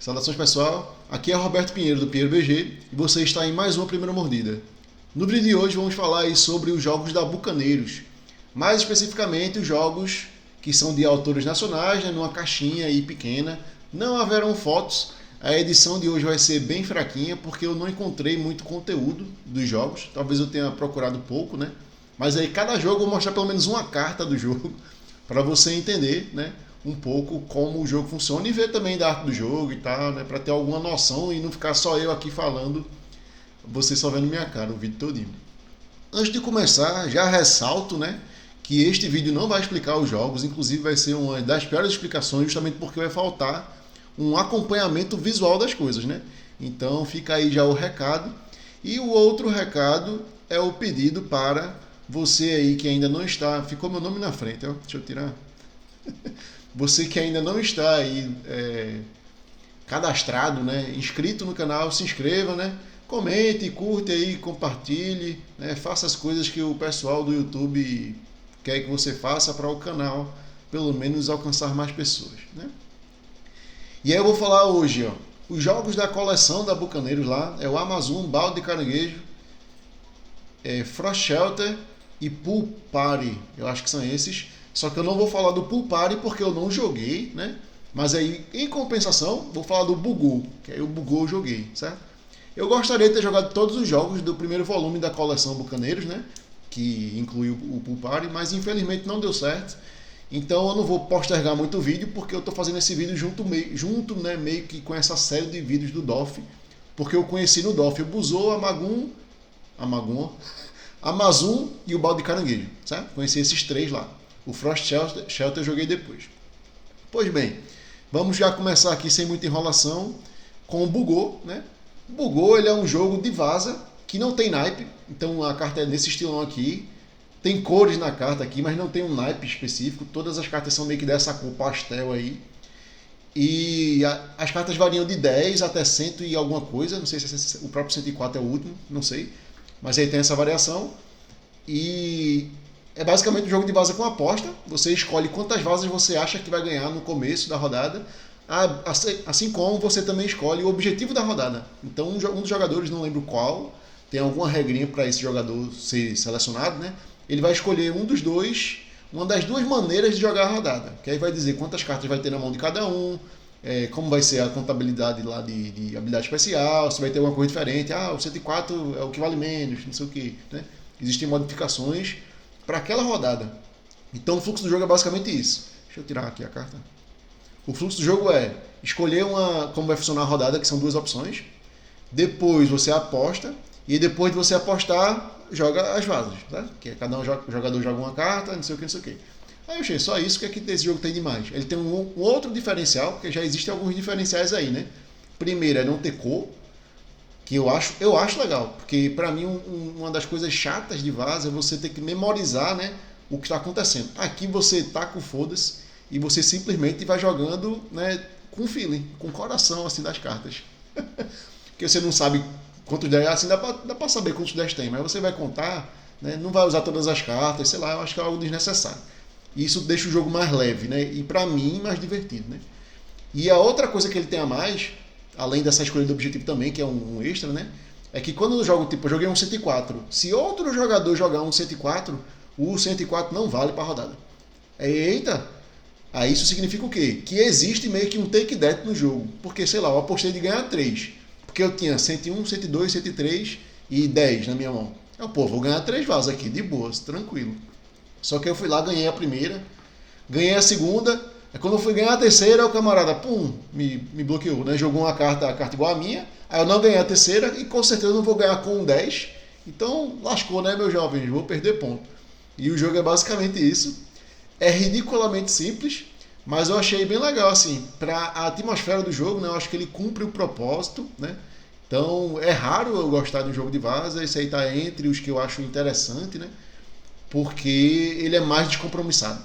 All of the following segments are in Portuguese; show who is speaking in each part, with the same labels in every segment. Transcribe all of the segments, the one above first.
Speaker 1: Saudações pessoal, aqui é Roberto Pinheiro do Pinheiro BG e você está em mais uma Primeira Mordida. No vídeo de hoje vamos falar aí sobre os jogos da Bucaneiros, mais especificamente os jogos que são de autores nacionais, né, numa caixinha aí pequena. Não haverão fotos, a edição de hoje vai ser bem fraquinha porque eu não encontrei muito conteúdo dos jogos, talvez eu tenha procurado pouco, né? Mas aí cada jogo eu vou mostrar pelo menos uma carta do jogo para você entender, né, um pouco como o jogo funciona e ver também da arte do jogo e tal, né, para ter alguma noção e não ficar só eu aqui falando, você só vendo minha cara o vídeo todinho. Antes de começar, já ressalto, né, que este vídeo não vai explicar os jogos, inclusive vai ser uma das piores explicações justamente porque vai faltar um acompanhamento visual das coisas, né? Então fica aí já o recado. E o outro recado é o pedido para você aí que ainda não está... Ficou meu nome na frente, ó. Deixa eu tirar. Você que ainda não está aí cadastrado, né, inscrito no canal, se inscreva, né, comente, curte aí, compartilhe, né, faça as coisas que o pessoal do YouTube quer que você faça para o canal, pelo menos alcançar mais pessoas, né? E aí eu vou falar hoje, ó, os jogos da coleção da Bucaneiros lá, é o Amazon, Balde de Caranguejo, Frost Shelter e Pool Party, eu acho que são esses. Só que eu não vou falar do Pool Party porque eu não joguei, né? Mas aí, em compensação, vou falar do Bugou, que aí o Bugou eu joguei, certo? Eu gostaria de ter jogado todos os jogos do primeiro volume da coleção Bucaneiros, né? Que inclui o Pool Party, mas infelizmente não deu certo. Então eu não vou postergar muito o vídeo, porque eu estou fazendo esse vídeo junto, né, meio que com essa série de vídeos do DOF. Porque eu conheci no DOF o Buzou, Amazon e o Balde de Caranguejo, certo? Conheci esses três lá. O Frost Shelter eu joguei depois. Pois bem, vamos já começar aqui sem muita enrolação com o Bugou, né? O Bugou, ele é um jogo de vaza que não tem naipe, então a carta é nesse estilão aqui. Tem cores na carta aqui, mas não tem um naipe específico. Todas as cartas são meio que dessa cor pastel aí. E as cartas variam de 10 até 100 e alguma coisa. Não sei se o próprio 104 é o último, não sei. Mas aí tem essa variação. E é basicamente um jogo de vaza com aposta. Você escolhe quantas vazas você acha que vai ganhar no começo da rodada. Assim como você também escolhe o objetivo da rodada. Então um dos jogadores, não lembro qual, tem alguma regrinha para esse jogador ser selecionado, né? Ele vai escolher uma das duas maneiras de jogar a rodada. Que aí vai dizer quantas cartas vai ter na mão de cada um, como vai ser a contabilidade lá de habilidade especial, se vai ter alguma coisa diferente. O 104 é o que vale menos, não sei o que, né? Existem modificações para aquela rodada. Então o fluxo do jogo é basicamente isso. Deixa eu tirar aqui a carta. O fluxo do jogo é escolher como vai funcionar a rodada, que são duas opções. Depois você aposta. E depois de você apostar, joga as vazas, tá? Que cada jogador joga uma carta, não sei o que, não sei o que. Aí eu achei, só isso que aqui esse jogo tem demais. Ele tem um outro diferencial, porque já existem alguns diferenciais aí, né? Primeiro é não ter cor, que eu acho legal, porque pra mim uma das coisas chatas de vaza é você ter que memorizar, né, o que está acontecendo. Aqui você tá com foda-se e você simplesmente vai jogando, né, com feeling, com coração assim das cartas. Porque você não sabe quantos 10, assim dá pra saber quantos 10 tem, mas você vai contar, né, não vai usar todas as cartas, sei lá, eu acho que é algo desnecessário. E isso deixa o jogo mais leve, né, e pra mim mais divertido, né. E a outra coisa que ele tem a mais, além dessa escolha do objetivo também, que é um extra, né, é que quando eu jogo, tipo, eu joguei um 104, se outro jogador jogar um 104, o 104 não vale pra rodada. Eita! Aí isso significa o quê? Que existe meio que um take that no jogo, porque, sei lá, eu apostei de ganhar 3, porque eu tinha 101, 102, 103 e 10 na minha mão. Vou ganhar 3 vazas aqui, de boas, tranquilo. Só que eu fui lá, ganhei a primeira, ganhei a segunda, aí quando eu fui ganhar a terceira, o camarada, me bloqueou, né? Jogou a carta igual a minha, aí eu não ganhei a terceira e com certeza eu não vou ganhar com um 10. Então, lascou, né, meus jovens? Vou perder ponto. E o jogo é basicamente isso. É ridiculamente simples, mas eu achei bem legal, assim, para a atmosfera do jogo, né? Eu acho que ele cumpre o propósito, né? Então, é raro eu gostar de um jogo de vaza, esse aí tá entre os que eu acho interessante, né? Porque ele é mais descompromissado.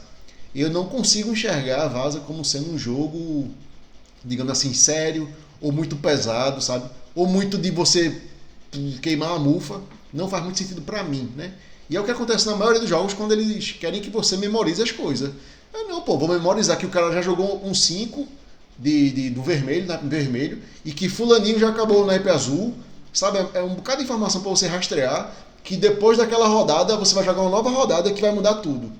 Speaker 1: Eu não consigo enxergar a vaza como sendo um jogo, digamos assim, sério, ou muito pesado, sabe? Ou muito de você queimar a mufa. Não faz muito sentido pra mim, né? E é o que acontece na maioria dos jogos quando eles querem que você memorize as coisas. Vou memorizar que o cara já jogou um 5, do vermelho, naipe vermelho, e que fulaninho já acabou o naipe azul, sabe? É um bocado de informação para você rastrear, que depois daquela rodada você vai jogar uma nova rodada que vai mudar tudo.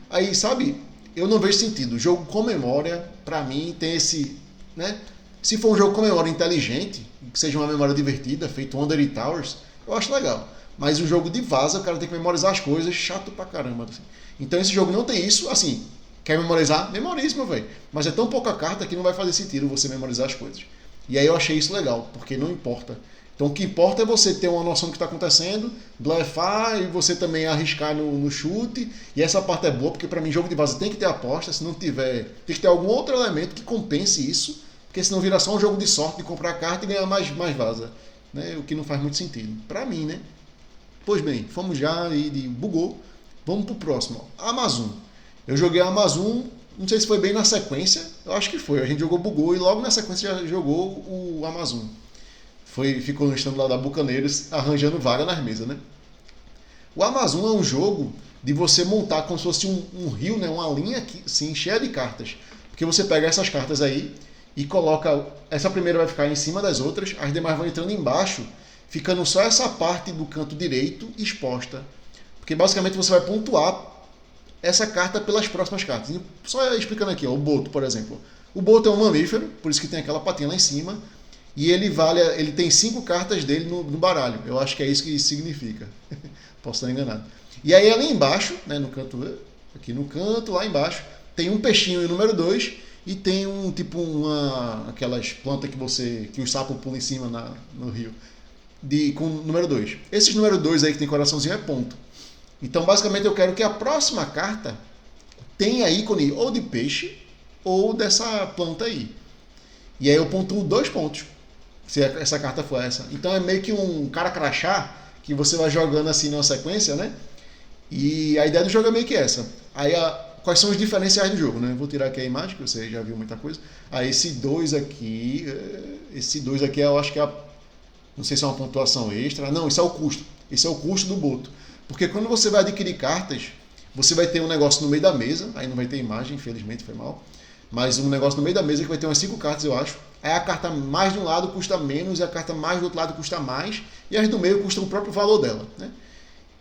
Speaker 1: Aí, sabe, eu não vejo sentido. O jogo com memória, pra mim, tem esse, né? Se for um jogo com memória inteligente, que seja uma memória divertida, feito Wonder Towers, eu acho legal. Mas o jogo de vaza, o cara tem que memorizar as coisas, chato pra caramba. Assim. Então esse jogo não tem isso, assim, quer memorizar? Memorize, meu velho. Mas é tão pouca carta que não vai fazer sentido você memorizar as coisas. E aí eu achei isso legal, porque não importa. Então o que importa é você ter uma noção do que está acontecendo, blefar e você também arriscar no chute. E essa parte é boa, porque para mim jogo de vaza tem que ter aposta. Se não tiver, tem que ter algum outro elemento que compense isso. Porque senão vira só um jogo de sorte de comprar carta e ganhar mais vaza. Né? O que não faz muito sentido. Para mim, né? Pois bem, fomos já e bugou. Vamos pro próximo. Ó. Amazon. Eu joguei a Amazon, não sei se foi bem na sequência. Eu acho que foi. A gente jogou bugou e logo na sequência já jogou o Amazon. Ficou no stand lá da Bucaneiros arranjando vaga nas mesas, né? O Amazon é um jogo de você montar como se fosse um rio, né? Uma linha aqui, assim, cheia de cartas. Porque você pega essas cartas aí e coloca... Essa primeira vai ficar em cima das outras, as demais vão entrando embaixo, ficando só essa parte do canto direito exposta. Porque basicamente você vai pontuar essa carta pelas próximas cartas. Só explicando aqui, ó, o boto, por exemplo. O boto é um mamífero, por isso que tem aquela patinha lá em cima. E ele tem 5 cartas dele no baralho. Eu acho que é isso que significa. Posso estar enganado. E aí ali embaixo, né, no canto, aqui no canto, lá embaixo, tem um peixinho em número 2 e tem aquelas plantas que os sapos pulam em cima no rio. Com número 2. Esses número 2 aí que tem coraçãozinho é ponto. Então basicamente eu quero que a próxima carta tenha ícone ou de peixe ou dessa planta aí. E aí eu pontuo 2 pontos. Se essa carta for essa. Então é meio que um cara crachá que você vai jogando assim numa sequência, né? E a ideia do jogo é meio que essa. Aí quais são os diferenciais do jogo, né? Vou tirar aqui a imagem, que você já viu muita coisa. Aí esse 2 aqui eu acho que não sei se é uma pontuação extra. Não, isso é o custo. Esse é o custo do boto. Porque quando você vai adquirir cartas, você vai ter um negócio no meio da mesa. Aí não vai ter imagem, infelizmente, foi mal. Mas um negócio no meio da mesa que vai ter umas 5 cartas, eu acho. Aí a carta mais de um lado custa menos e a carta mais do outro lado custa mais. E as do meio custam o próprio valor dela, né?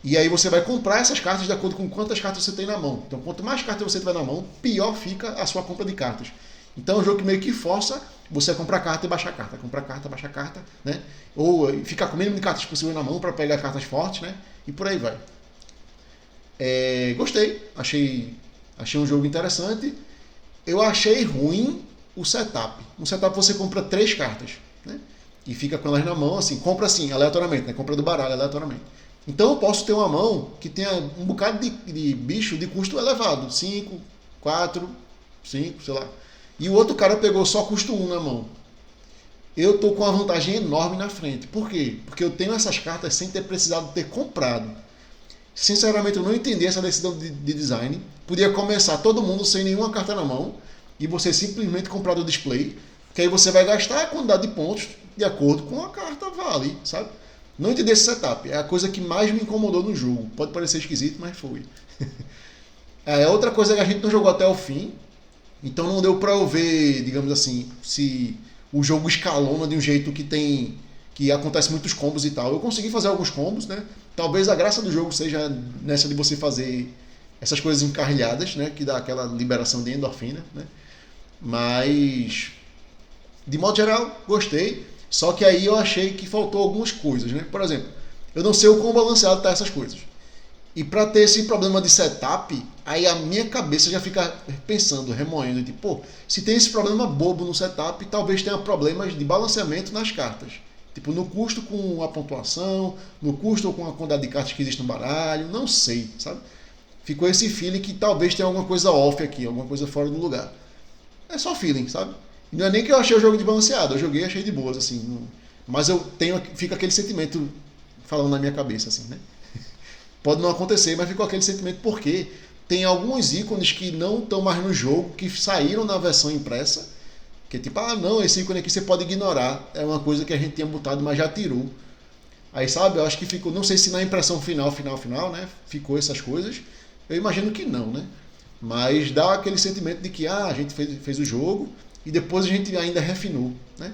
Speaker 1: E aí você vai comprar essas cartas de acordo com quantas cartas você tem na mão. Então quanto mais cartas você tiver na mão, pior fica a sua compra de cartas. Então é um jogo que meio que força você a comprar carta e baixar carta. Comprar carta, baixar carta, né? Ou ficar com o mínimo de cartas possível na mão para pegar cartas fortes, né? E por aí vai. Gostei. Achei um jogo interessante. Eu achei ruim o setup. No setup você compra 3 cartas, né? E fica com elas na mão, assim, compra assim, aleatoriamente, né? Compra do baralho aleatoriamente. Então eu posso ter uma mão que tenha um bocado de bicho de custo elevado. 5, 4, 5, sei lá. E o outro cara pegou só custo 1 na mão. Eu tô com uma vantagem enorme na frente. Por quê? Porque eu tenho essas cartas sem ter precisado ter comprado. Sinceramente, eu não entendi essa decisão de design. Podia começar todo mundo sem nenhuma carta na mão e você simplesmente comprar do display, que aí você vai gastar a quantidade de pontos de acordo com a carta vale, sabe? Não entendi esse setup. É a coisa que mais me incomodou no jogo. Pode parecer esquisito, mas foi. Outra coisa que a gente não jogou até o fim, então não deu pra eu ver, digamos assim, se o jogo escalona de um jeito que acontece muitos combos e tal. Eu consegui fazer alguns combos, né? Talvez a graça do jogo seja nessa de você fazer essas coisas encarrilhadas, né? Que dá aquela liberação de endorfina, né? Mas, de modo geral, gostei. Só que aí eu achei que faltou algumas coisas, né? Por exemplo, eu não sei o quão balanceado tá essas coisas. E para ter esse problema de setup, aí a minha cabeça já fica pensando, remoendo, tipo, pô, se tem esse problema bobo no setup, talvez tenha problemas de balanceamento nas cartas. Tipo, no custo com a pontuação, no custo com a quantidade de cartas que existe no baralho, não sei, sabe? Ficou esse feeling que talvez tenha alguma coisa off aqui, alguma coisa fora do lugar. É só feeling, sabe? Não é nem que eu achei o jogo desbalanceado, eu joguei e achei de boas, assim. Mas fica aquele sentimento falando na minha cabeça, assim, né? Pode não acontecer, mas ficou aquele sentimento porque tem alguns ícones que não estão mais no jogo, que saíram na versão impressa, que é tipo, não, esse ícone aqui você pode ignorar, é uma coisa que a gente tinha botado, mas já tirou. Aí, sabe, eu acho que ficou, não sei se na impressão final, né, ficou essas coisas, eu imagino que não, né? Mas dá aquele sentimento de que, a gente fez o jogo e depois a gente ainda refinou, né?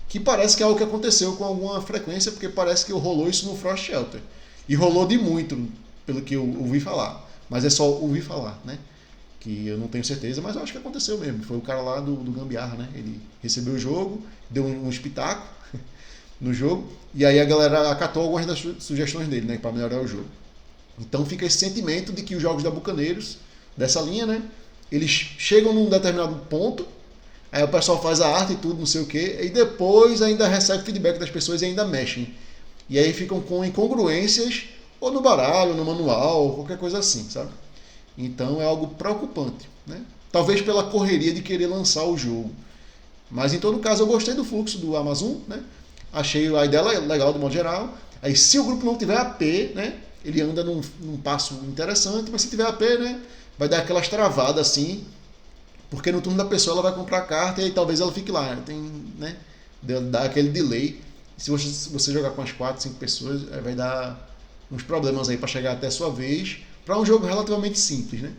Speaker 1: Que parece que é algo que aconteceu com alguma frequência, porque parece que rolou isso no Frost Shelter. E rolou de muito, pelo que eu ouvi falar. Mas é só ouvir falar, né? Que eu não tenho certeza, mas eu acho que aconteceu mesmo. Foi o cara lá do Gambiarra, né? Ele recebeu o jogo, deu um espetáculo no jogo, e aí a galera acatou algumas das sugestões dele, né? Para melhorar o jogo. Então fica esse sentimento de que os jogos da Bucaneiros, dessa linha, né? Eles chegam num determinado ponto, aí o pessoal faz a arte e tudo, não sei o quê, e depois ainda recebe feedback das pessoas e ainda mexem. E aí ficam com incongruências, ou no baralho, ou no manual, ou qualquer coisa assim, sabe? Então é algo preocupante, né? Talvez pela correria de querer lançar o jogo. Mas em todo caso eu gostei do fluxo do Amazon, né? Achei a ideia legal de modo geral. Aí se o grupo não tiver AP, né? Ele anda num passo interessante, mas se tiver AP, né? Vai dar aquelas travadas assim, porque no turno da pessoa ela vai comprar a carta e aí talvez ela fique lá. Tem, né? Dá aquele delay. Se você jogar com as 4, 5 pessoas, vai dar uns problemas aí para chegar até a sua vez, para um jogo relativamente simples, né?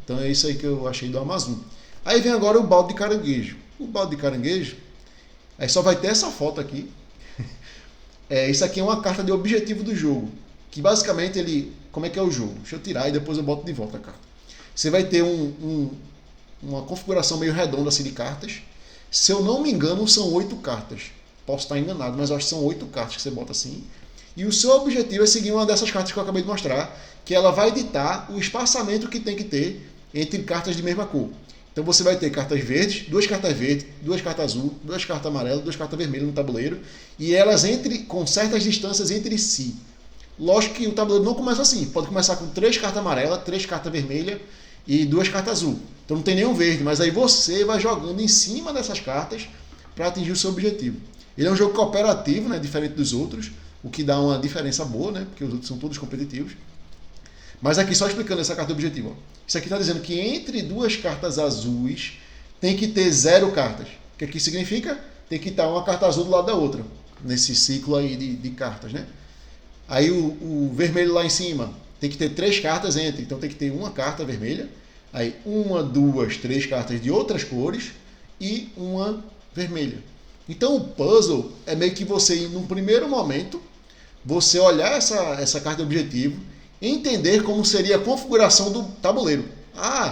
Speaker 1: Então é isso aí que eu achei do Amazon. Aí vem agora o balde de caranguejo. O balde de caranguejo, aí só vai ter essa foto aqui. Isso aqui é uma carta de objetivo do jogo, que basicamente ele... Como é que é o jogo? Deixa eu tirar e depois eu boto de volta a carta. Você vai ter uma configuração meio redonda assim de cartas. Se eu não me engano, são 8 cartas. Posso estar enganado, mas eu acho que são 8 cartas que você bota assim. E o seu objetivo é seguir uma dessas cartas que eu acabei de mostrar, que ela vai ditar o espaçamento que tem que ter entre cartas de mesma cor. Então você vai ter cartas verdes, 2 cartas verdes, 2 cartas azul, 2 cartas amarelas, 2 cartas vermelhas no tabuleiro, e elas com certas distâncias entre si. Lógico que o tabuleiro não começa assim, pode começar com 3 cartas amarelas, 3 cartas vermelhas e 2 cartas azul. Então não tem nenhum verde, mas aí você vai jogando em cima dessas cartas para atingir o seu objetivo. Ele é um jogo cooperativo, né, diferente dos outros, o que dá uma diferença boa, né, porque os outros são todos competitivos. Mas aqui só explicando essa carta objetivo. Ó. Isso aqui está dizendo que entre 2 cartas azuis tem que ter 0 cartas. O que aqui significa? Tem que estar uma carta azul do lado da outra, nesse ciclo aí de cartas, né? Aí o vermelho lá em cima tem que ter 3 cartas entre, então tem que ter uma carta vermelha, aí 1, 2, 3 cartas de outras cores e uma vermelha. Então o puzzle é meio que você ir num primeiro momento, você olhar essa carta de objetivo, entender como seria a configuração do tabuleiro.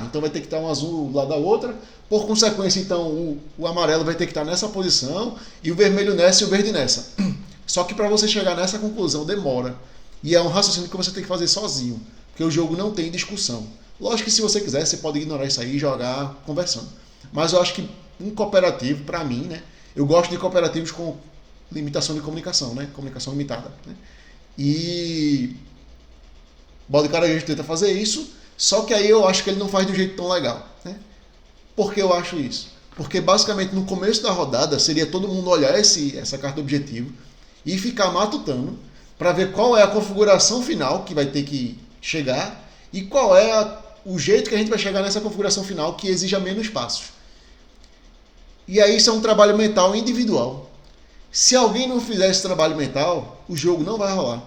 Speaker 1: Então vai ter que estar um azul do lado da outra, por consequência então o amarelo vai ter que estar nessa posição, e o vermelho nessa e o verde nessa. Só que para você chegar nessa conclusão demora, e é um raciocínio que você tem que fazer sozinho, porque o jogo não tem discussão. Lógico que se você quiser, você pode ignorar isso aí e jogar conversando. Mas eu acho que um cooperativo, para mim, né, eu gosto de cooperativos com limitação de comunicação, né, comunicação limitada. Né, e Balde Caranguejo tenta fazer isso, só que aí eu acho que ele não faz de um jeito tão legal. Né? Por que eu acho isso? Porque basicamente no começo da rodada seria todo mundo olhar essa carta objetivo e ficar matutando para ver qual é a configuração final que vai ter que chegar e qual é o jeito que a gente vai chegar nessa configuração final que exija menos passos. E aí isso é um trabalho mental individual. Se alguém não fizer esse trabalho mental, o jogo não vai rolar.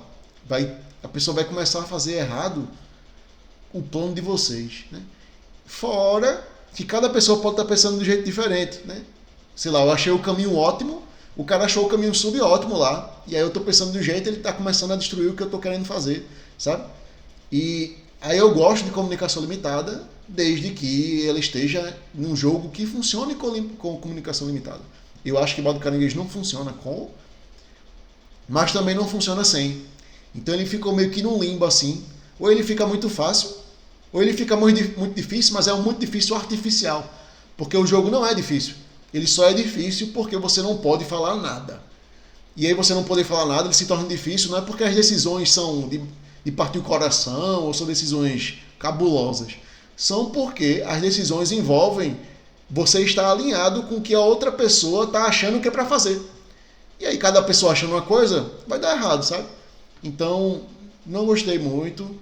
Speaker 1: A pessoa vai começar a fazer errado o plano de vocês. Né? Fora que cada pessoa pode estar pensando de um jeito diferente. Né? Sei lá, eu achei o caminho ótimo, o cara achou o caminho subótimo lá, e aí eu estou pensando de um jeito, ele está começando a destruir o que eu estou querendo fazer. Sabe? E aí eu gosto de comunicação limitada, desde que ela esteja num jogo que funcione com comunicação limitada. Eu acho que Balde Caranguejo não funciona com, mas também não funciona sem. Então ele ficou meio que num limbo assim. Ou ele fica muito fácil, ou ele fica muito difícil, mas é um muito difícil artificial. Porque o jogo não é difícil. Ele só é difícil porque você não pode falar nada. E aí você não poder falar nada, ele se torna difícil, não é porque as decisões são de partir o coração, ou são decisões cabulosas. São porque as decisões envolvem você estar alinhado com o que a outra pessoa está achando que é para fazer. E aí cada pessoa achando uma coisa, vai dar errado, sabe? Então, não gostei muito.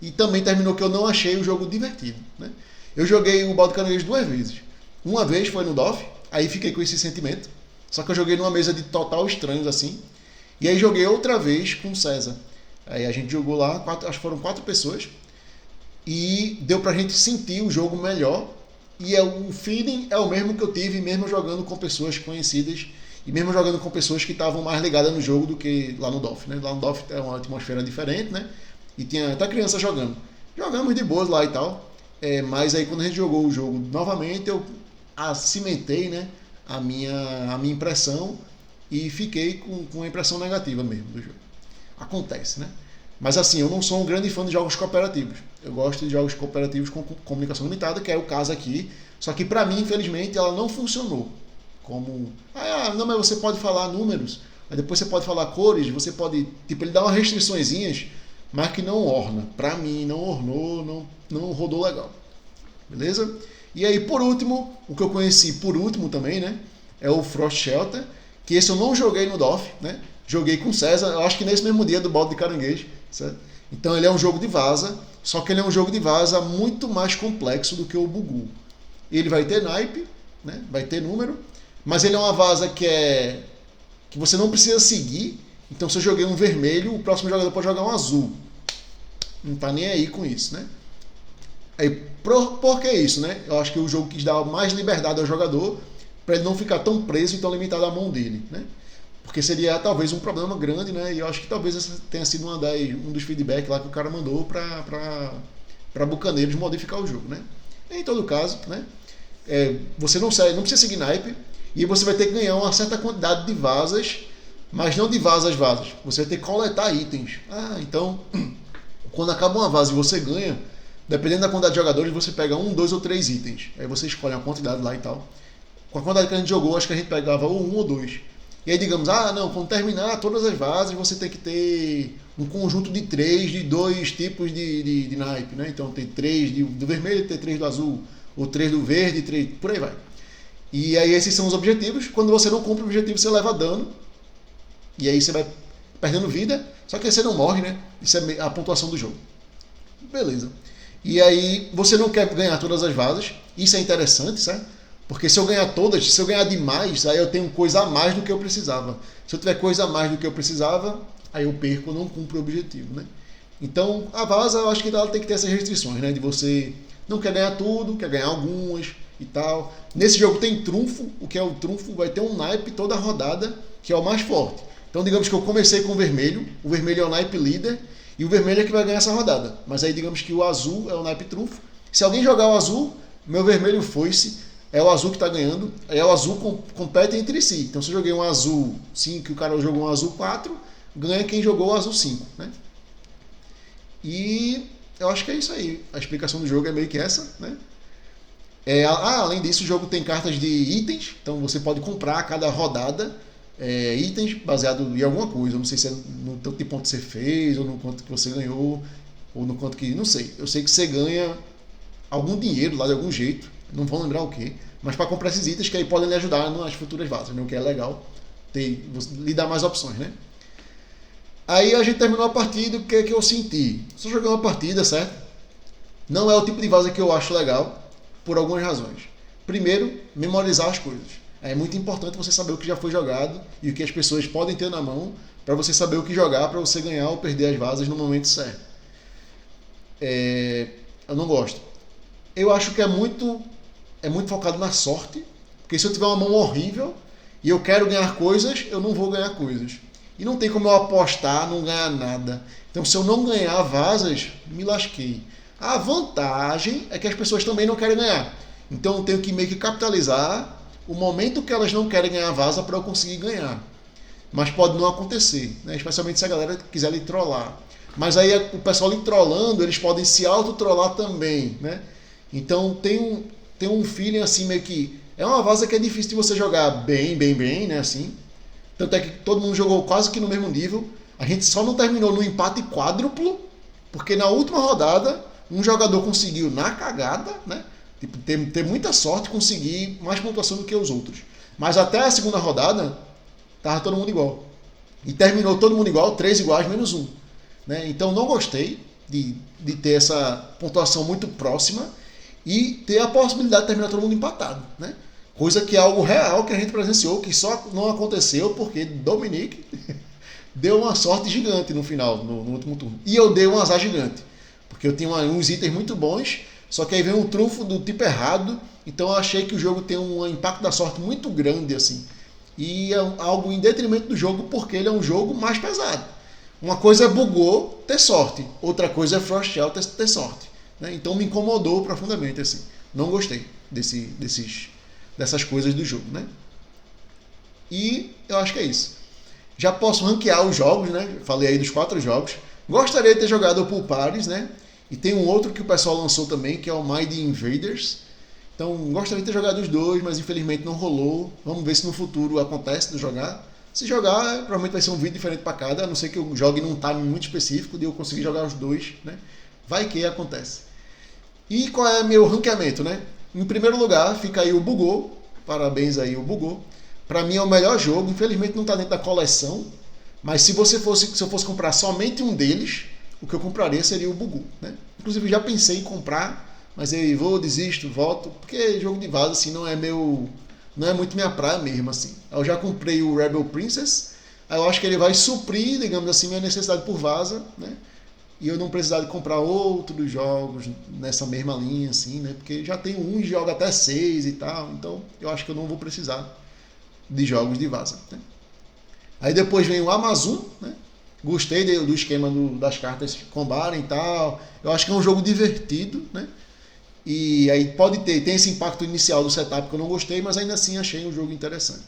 Speaker 1: E também terminou que eu não achei o jogo divertido. Né? Eu joguei o Balde Caranguejo 2 vezes. Uma vez foi no DOF, aí fiquei com esse sentimento. Só que eu joguei numa mesa de total estranhos assim. E aí joguei outra vez com o César. Aí a gente jogou lá, acho que foram 4 pessoas. E deu pra gente sentir o jogo melhor E o feeling é o mesmo que eu tive mesmo jogando com pessoas conhecidas e mesmo jogando com pessoas que estavam mais ligadas no jogo do que lá no DOF, né? Lá no DOF é uma atmosfera diferente, né? E tinha até criança jogando. Jogamos de boas lá e tal. Mas aí quando a gente jogou o jogo novamente, eu cimentei, né, a minha impressão e fiquei com a impressão negativa mesmo do jogo. Acontece, né? Mas assim, eu não sou um grande fã de jogos cooperativos. Eu gosto de jogos cooperativos com comunicação limitada, que é o caso aqui. Só que pra mim, infelizmente, ela não funcionou. Como, não, mas você pode falar números, aí depois você pode falar cores, você pode, tipo, ele dá umas restriçõezinhas, mas que não orna. Pra mim, não ornou, não rodou legal. Beleza? E aí, por último, o que eu conheci por último também, né, é o Frost Shelter, que esse eu não joguei no DOF, né? Joguei com o César, eu acho que nesse mesmo dia do balde de caranguejo, certo? Então ele é um jogo de vaza, só que ele é um jogo de vaza muito mais complexo do que o Bugu. Ele vai ter naipe, né? Vai ter número, mas ele é uma vaza que você não precisa seguir. Então se eu joguei um vermelho, o próximo jogador pode jogar um azul. Não tá nem aí com isso, né? Aí, por que isso, né? Eu acho que o jogo quis dar mais liberdade ao jogador para ele não ficar tão preso e tão limitado à mão dele, né? Porque seria talvez um problema grande, né? E eu acho que talvez essa tenha sido um dos feedbacks lá que o cara mandou para Bucaneiros modificar o jogo, né? Em todo caso, né? Você não precisa seguir naipe e você vai ter que ganhar uma certa quantidade de vazas, mas não de vazas. Você vai ter que coletar itens. Então, quando acaba uma vaza e você ganha, dependendo da quantidade de jogadores, você pega 1, 2 ou 3 itens. Aí você escolhe a quantidade lá e tal. Com a quantidade que a gente jogou, acho que a gente pegava ou 1 ou 2. E aí digamos, quando terminar todas as vases, você tem que ter um conjunto de 3 de 2 tipos de naipe, né? Então tem 3 do vermelho, tem 3 do azul, ou 3 do verde, 3, por aí vai. E aí esses são os objetivos. Quando você não cumpre o objetivo, você leva dano. E aí você vai perdendo vida, só que você não morre, né? Isso é a pontuação do jogo. Beleza. E aí você não quer ganhar todas as vases. Isso é interessante, certo? Porque se eu ganhar todas, se eu ganhar demais, aí eu tenho coisa a mais do que eu precisava. Se eu tiver coisa a mais do que eu precisava, aí eu perco, eu não cumpro o objetivo, né? Então, a vaza, eu acho que ela tem que ter essas restrições, né? De você não quer ganhar tudo, quer ganhar algumas e tal. Nesse jogo tem trunfo, o que é o trunfo? Vai ter um naipe toda a rodada, que é o mais forte. Então, digamos que eu comecei com o vermelho é o naipe líder, e o vermelho é que vai ganhar essa rodada. Mas aí, digamos que o azul é o naipe trunfo. Se alguém jogar o azul, meu vermelho foi-se, é o azul que está ganhando, é o azul compete entre si. Então se eu joguei um azul 5 e o cara jogou um azul 4, ganha quem jogou o azul 5, né? E eu acho que é isso aí. A explicação do jogo é meio que essa, né? Além disso, o jogo tem cartas de itens, então você pode comprar a cada rodada itens baseado em alguma coisa. Eu não sei se é no tanto de ponto que você fez, ou no quanto que você ganhou, ou no quanto que... não sei. Eu sei que você ganha algum dinheiro lá de algum jeito, não vou lembrar o que, mas para comprar esses itens que aí podem lhe ajudar nas futuras vazas, né? O que é legal, lhe dá mais opções, né? Aí a gente terminou a partida, o que é que eu senti? Só joguei uma partida, certo? Não é o tipo de vaza que eu acho legal, por algumas razões. Primeiro, memorizar as coisas. É muito importante você saber o que já foi jogado e o que as pessoas podem ter na mão para você saber o que jogar, para você ganhar ou perder as vazas no momento certo. Eu não gosto. Eu acho que é muito focado na sorte, porque se eu tiver uma mão horrível e eu quero ganhar coisas, eu não vou ganhar coisas. E não tem como eu apostar, não ganhar nada. Então se eu não ganhar vazas, me lasquei. A vantagem é que as pessoas também não querem ganhar. Então eu tenho que meio que capitalizar o momento que elas não querem ganhar vaza para eu conseguir ganhar. Mas pode não acontecer, né? Especialmente se a galera quiser lhe trollar. Mas aí o pessoal lhe trollando, eles podem se auto-trollar também, né? Então tem um feeling assim meio que... é uma vaza que é difícil de você jogar bem, né? Assim. Tanto é que todo mundo jogou quase que no mesmo nível. A gente só não terminou no empate quádruplo, porque na última rodada um jogador conseguiu na cagada, né? Tipo, ter muita sorte, conseguir mais pontuação do que os outros. Mas até a segunda rodada, tava todo mundo igual. E terminou todo mundo igual, 3 iguais menos 1. Né? Então não gostei de ter essa pontuação muito próxima e ter a possibilidade de terminar todo mundo empatado, né? Coisa que é algo real que a gente presenciou, que só não aconteceu porque Dominique deu uma sorte gigante no final, no último turno. E eu dei um azar gigante, porque eu tinha uns itens muito bons, Só que aí vem um trunfo do tipo errado, então eu achei que o jogo tem um impacto da sorte muito grande, assim. E é algo em detrimento do jogo, porque ele é um jogo mais pesado. Uma coisa é bugou ter sorte, outra coisa é Frost Shelter ter sorte. Né? Então me incomodou profundamente, assim. Não gostei dessas coisas do jogo, né? E eu acho que é isso. Já posso ranquear os jogos, né? Falei aí dos 4 jogos. Gostaria de ter jogado o Pool Parties, né? E tem um outro que o pessoal lançou também, que é o Mighty Invaders. Então, gostaria de ter jogado os dois, mas infelizmente não rolou. Vamos ver se no futuro acontece de jogar. Se jogar, provavelmente vai ser um vídeo diferente para cada, a não ser que eu jogue num time muito específico de eu conseguir jogar os dois, né? Vai que acontece. E qual é meu ranqueamento, né? Em primeiro lugar, fica aí o Bugou. Parabéns aí, o Bugou. Para mim é o melhor jogo. Infelizmente não está dentro da coleção. Mas se eu fosse comprar somente um deles, o que eu compraria seria o Bugou, né? Inclusive já pensei em comprar, mas aí vou, desisto, volto, porque jogo de vaza assim não é muito minha praia mesmo assim. Eu já comprei o Rebel Princess, aí eu acho que ele vai suprir, digamos assim, minha necessidade por vaza, né? E eu não precisar de comprar outros jogos nessa mesma linha assim, né? Porque já tenho um e joga até 6 e tal, então eu acho que eu não vou precisar de jogos de vaza, né? Aí depois vem o Amazon, né? Gostei do esquema das cartas combarem e tal. Eu acho que é um jogo divertido, né? E aí tem esse impacto inicial do setup que eu não gostei, mas ainda assim achei um jogo interessante.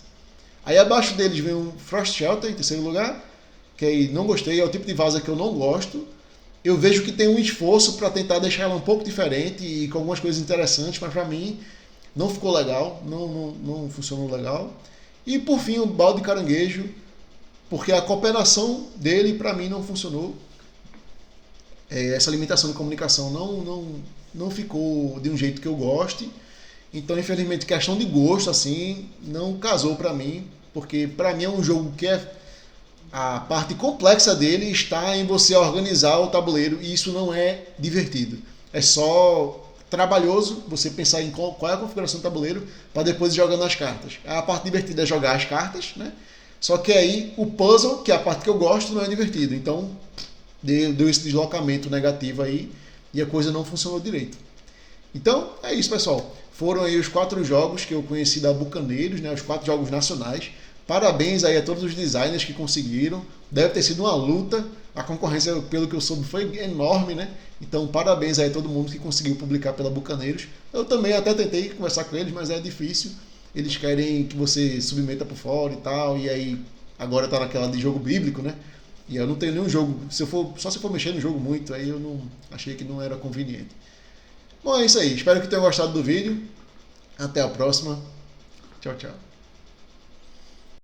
Speaker 1: Aí abaixo deles vem o Frost Shelter em terceiro lugar, que aí não gostei, é o tipo de vaza que eu não gosto. Eu vejo que tem um esforço para tentar deixar ela um pouco diferente e com algumas coisas interessantes, mas para mim não ficou legal, não funcionou legal. E por fim o Balde de Caranguejo, porque a cooperação dele para mim não funcionou. Essa limitação de comunicação não ficou de um jeito que eu goste. Então, infelizmente, questão de gosto assim não casou para mim, porque para mim é um jogo que a parte complexa dele está em você organizar o tabuleiro e isso não é divertido. É só trabalhoso você pensar em qual é a configuração do tabuleiro para depois ir jogando as cartas. A parte divertida é jogar as cartas, né? Só que aí o puzzle, que é a parte que eu gosto, não é divertido. Então deu esse deslocamento negativo aí e a coisa não funcionou direito. Então é isso, pessoal. Foram aí os 4 jogos que eu conheci da Bucaneiros, né? Os 4 jogos nacionais. Parabéns aí a todos os designers que conseguiram. Deve ter sido uma luta. A concorrência, pelo que eu soube, foi enorme, né? Então, parabéns aí a todo mundo que conseguiu publicar pela Bucaneiros. Eu também até tentei conversar com eles, mas é difícil. Eles querem que você submeta por fora e tal. E aí, agora tá naquela de jogo bíblico, né? E eu não tenho nenhum jogo. Só se for mexer no jogo muito, aí eu não achei que não era conveniente. Bom, é isso aí. Espero que tenham gostado do vídeo. Até a próxima. Tchau, tchau.